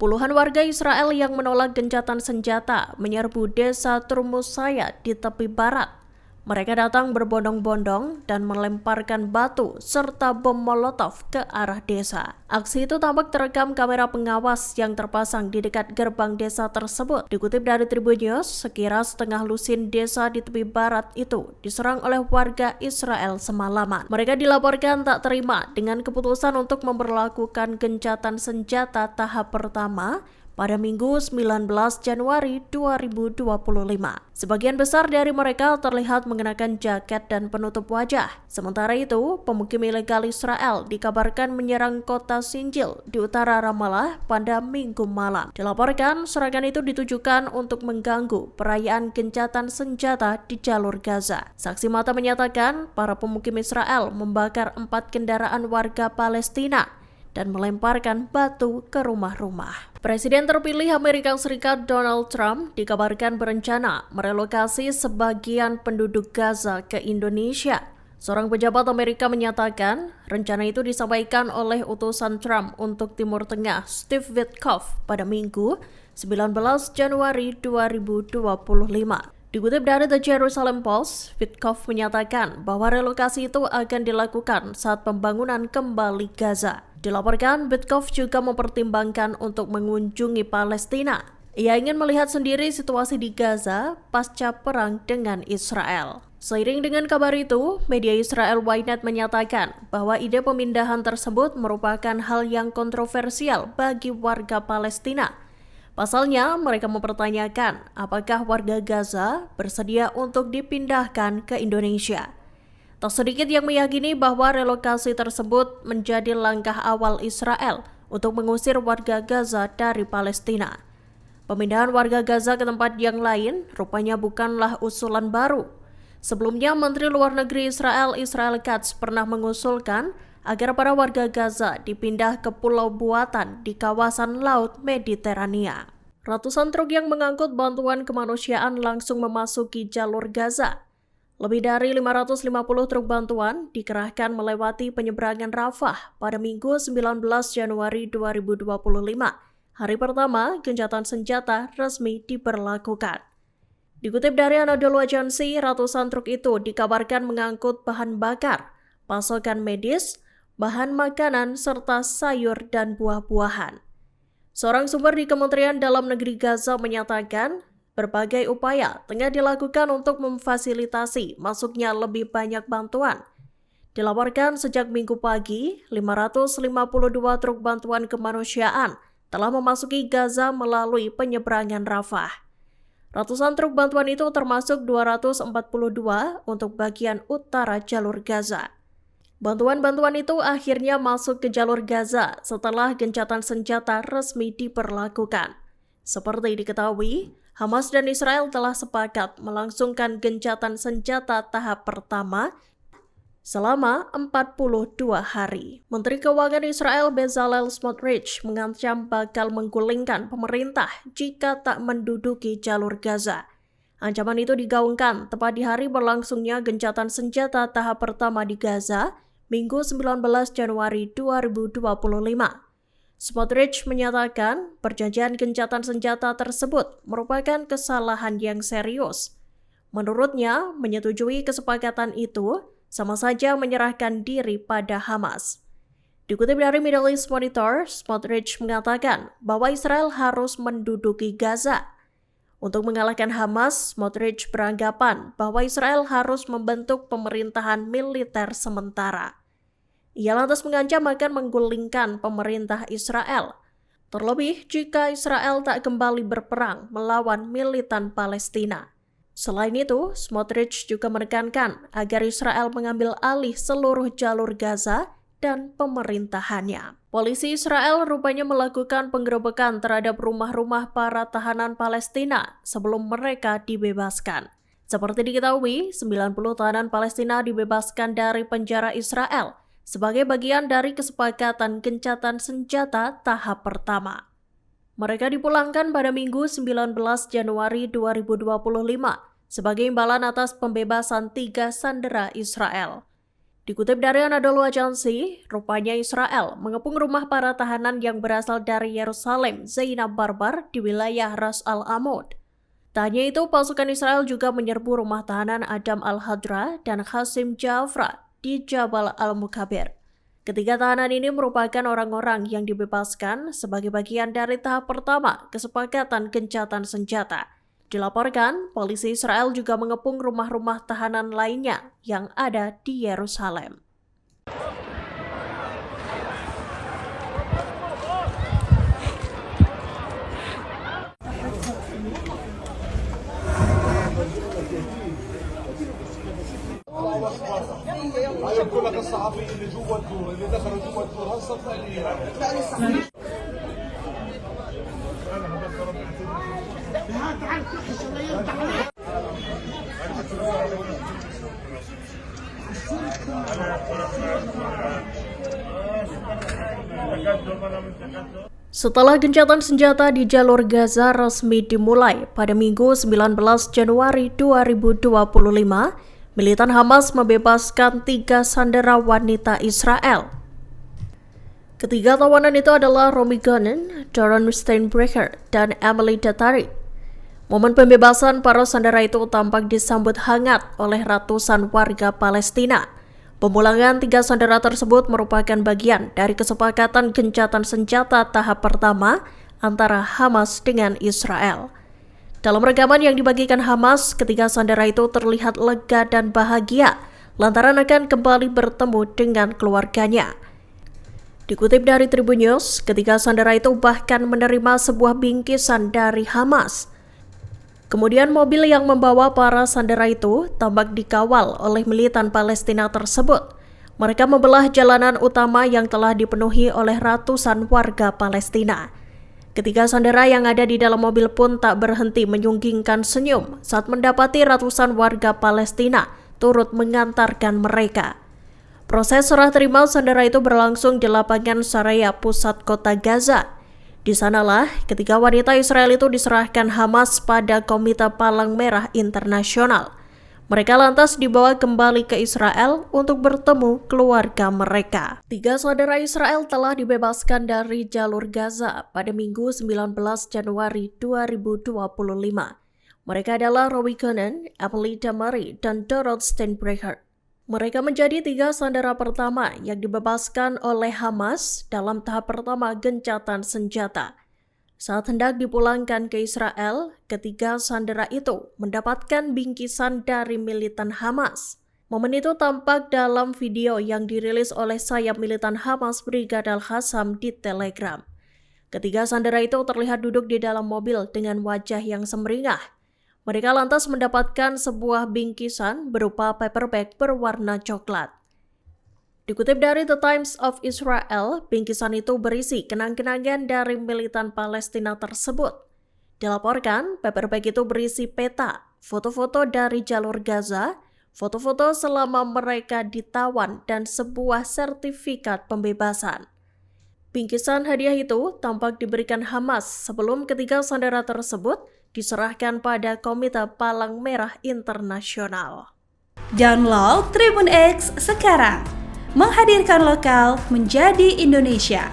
Puluhan warga Israel yang menolak gencatan senjata menyerbu desa Turmusaya di tepi barat. Mereka datang berbondong-bondong dan melemparkan batu serta bom molotov ke arah desa. Aksi itu tampak terekam kamera pengawas yang terpasang di dekat gerbang desa tersebut. Dikutip dari Tribun News, sekira setengah lusin desa di tepi barat itu diserang oleh warga Israel semalaman. Mereka dilaporkan tak terima dengan keputusan untuk memperlakukan gencatan senjata tahap pertama pada Minggu 19 Januari 2025. Sebagian besar dari mereka terlihat mengenakan jaket dan penutup wajah. Sementara itu, pemukim ilegal Israel dikabarkan menyerang kota Sinjil di utara Ramallah pada Minggu malam. Dilaporkan, serangan itu ditujukan untuk mengganggu perayaan gencatan senjata di jalur Gaza. Saksi mata menyatakan, para pemukim Israel membakar 4 kendaraan warga Palestina dan melemparkan batu ke rumah-rumah. Presiden terpilih Amerika Serikat Donald Trump dikabarkan berencana merelokasi sebagian penduduk Gaza ke Indonesia. Seorang pejabat Amerika menyatakan rencana itu disampaikan oleh utusan Trump untuk Timur Tengah Steve Witkoff pada Minggu 19 Januari 2025. Dikutip dari The Jerusalem Post, Witkoff menyatakan bahwa relokasi itu akan dilakukan saat pembangunan kembali Gaza. Dilaporkan, Witkoff juga mempertimbangkan untuk mengunjungi Palestina. Ia ingin melihat sendiri situasi di Gaza pasca perang dengan Israel. Seiring dengan kabar itu, media Israel Ynet menyatakan bahwa ide pemindahan tersebut merupakan hal yang kontroversial bagi warga Palestina. Pasalnya, mereka mempertanyakan apakah warga Gaza bersedia untuk dipindahkan ke Indonesia. Tak sedikit yang meyakini bahwa relokasi tersebut menjadi langkah awal Israel untuk mengusir warga Gaza dari Palestina. Pemindahan warga Gaza ke tempat yang lain rupanya bukanlah usulan baru. Sebelumnya, Menteri Luar Negeri Israel Katz pernah mengusulkan agar para warga Gaza dipindah ke pulau buatan di kawasan Laut Mediterania. Ratusan truk yang mengangkut bantuan kemanusiaan langsung memasuki jalur Gaza. Lebih dari 550 truk bantuan dikerahkan melewati penyeberangan Rafah pada Minggu 19 Januari 2025, hari pertama gencatan senjata resmi diberlakukan. Dikutip dari Anadolu Agency, ratusan truk itu dikabarkan mengangkut bahan bakar, pasokan medis, bahan makanan, serta sayur dan buah-buahan. Seorang sumber di Kementerian Dalam Negeri Gaza menyatakan, berbagai upaya tengah dilakukan untuk memfasilitasi masuknya lebih banyak bantuan. Dilaporkan sejak Minggu pagi, 552 truk bantuan kemanusiaan telah memasuki Gaza melalui penyeberangan Rafah. Ratusan truk bantuan itu termasuk 242 untuk bagian utara jalur Gaza. Bantuan-bantuan itu akhirnya masuk ke jalur Gaza setelah gencatan senjata resmi diberlakukan. Seperti diketahui, Hamas dan Israel telah sepakat melangsungkan gencatan senjata tahap pertama selama 42 hari. Menteri Keuangan Israel Bezalel Smotrich mengancam bakal menggulingkan pemerintah jika tak menduduki jalur Gaza. Ancaman itu digaungkan tepat di hari berlangsungnya gencatan senjata tahap pertama di Gaza, Minggu 19 Januari 2025. Smotrich menyatakan perjanjian gencatan senjata tersebut merupakan kesalahan yang serius. Menurutnya, menyetujui kesepakatan itu sama saja menyerahkan diri pada Hamas. Dikutip dari Middle East Monitor, Smotrich mengatakan bahwa Israel harus menduduki Gaza. Untuk mengalahkan Hamas, Smotrich beranggapan bahwa Israel harus membentuk pemerintahan militer sementara. Ia lantas mengancam akan menggulingkan pemerintah Israel, terlebih jika Israel tak kembali berperang melawan militan Palestina. Selain itu, Smotrich juga menekankan agar Israel mengambil alih seluruh jalur Gaza dan pemerintahannya. Polisi Israel rupanya melakukan penggerebekan terhadap rumah-rumah para tahanan Palestina sebelum mereka dibebaskan. Seperti diketahui, 90 tahanan Palestina dibebaskan dari penjara Israel sebagai bagian dari kesepakatan gencatan senjata tahap pertama. Mereka dipulangkan pada Minggu 19 Januari 2025 sebagai imbalan atas pembebasan 3 sandera Israel. Dikutip dari Anadolu Agency, rupanya Israel mengepung rumah para tahanan yang berasal dari Yerusalem, Zainab Barbar, di wilayah Ras Al-Amud. Tak hanya itu, pasukan Israel juga menyerbu rumah tahanan Adam Al-Hadra dan Qasim Jafra di Jabal Al-Mukhabir. Ketiga tahanan ini merupakan orang-orang yang dibebaskan sebagai bagian dari tahap pertama kesepakatan gencatan senjata. Dilaporkan, polisi Israel juga mengepung rumah-rumah tahanan lainnya yang ada di Yerusalem. أقول لك الصحفي اللي جوا الدور اللي دخلوا جوا الدور هالصدقني Setelah gencatan senjata di jalur Gaza resmi dimulai pada Minggu 19 Januari 2025, militan Hamas membebaskan 3 sandera wanita Israel. Ketiga tawanan itu adalah Romi Gonen, Doron Steinbrecher, dan Emily Datari. Momen pembebasan para sandera itu tampak disambut hangat oleh ratusan warga Palestina. Pemulangan 3 sandera tersebut merupakan bagian dari kesepakatan gencatan senjata tahap pertama antara Hamas dengan Israel. Dalam rekaman yang dibagikan Hamas, ketiga sandera itu terlihat lega dan bahagia lantaran akan kembali bertemu dengan keluarganya. Dikutip dari Tribun News, ketiga sandera itu bahkan menerima sebuah bingkisan dari Hamas. Kemudian mobil yang membawa para sandera itu tampak dikawal oleh militan Palestina tersebut. Mereka membelah jalanan utama yang telah dipenuhi oleh ratusan warga Palestina. Ketiga sandera yang ada di dalam mobil pun tak berhenti menyunggingkan senyum saat mendapati ratusan warga Palestina turut mengantarkan mereka. Proses serah terima sandera itu berlangsung di lapangan Saraya, pusat kota Gaza. Di sanalah ketiga wanita Israel itu diserahkan Hamas pada Komite Palang Merah Internasional. Mereka lantas dibawa kembali ke Israel untuk bertemu keluarga mereka. 3 saudara Israel telah dibebaskan dari jalur Gaza pada Minggu 19 Januari 2025. Mereka adalah Romi Gonen, Emily Datari, dan Doron Steinbrecher. Mereka menjadi 3 sandera pertama yang dibebaskan oleh Hamas dalam tahap pertama gencatan senjata. Saat hendak dipulangkan ke Israel, ketiga sandera itu mendapatkan bingkisan dari militan Hamas. Momen itu tampak dalam video yang dirilis oleh sayap militan Hamas Brigad Al-Qassam di Telegram. Ketiga sandera itu terlihat duduk di dalam mobil dengan wajah yang semeringah. Mereka lantas mendapatkan sebuah bingkisan berupa paper bag berwarna coklat. Dikutip dari The Times of Israel, bingkisan itu berisi kenang-kenangan dari militan Palestina tersebut. Dilaporkan, paper bag itu berisi peta, foto-foto dari jalur Gaza, foto-foto selama mereka ditawan, dan sebuah sertifikat pembebasan. Bingkisan hadiah itu tampak diberikan Hamas sebelum ketiga sandera tersebut diserahkan pada Komite Palang Merah Internasional. Download Tribun X sekarang, menghadirkan lokal menjadi Indonesia.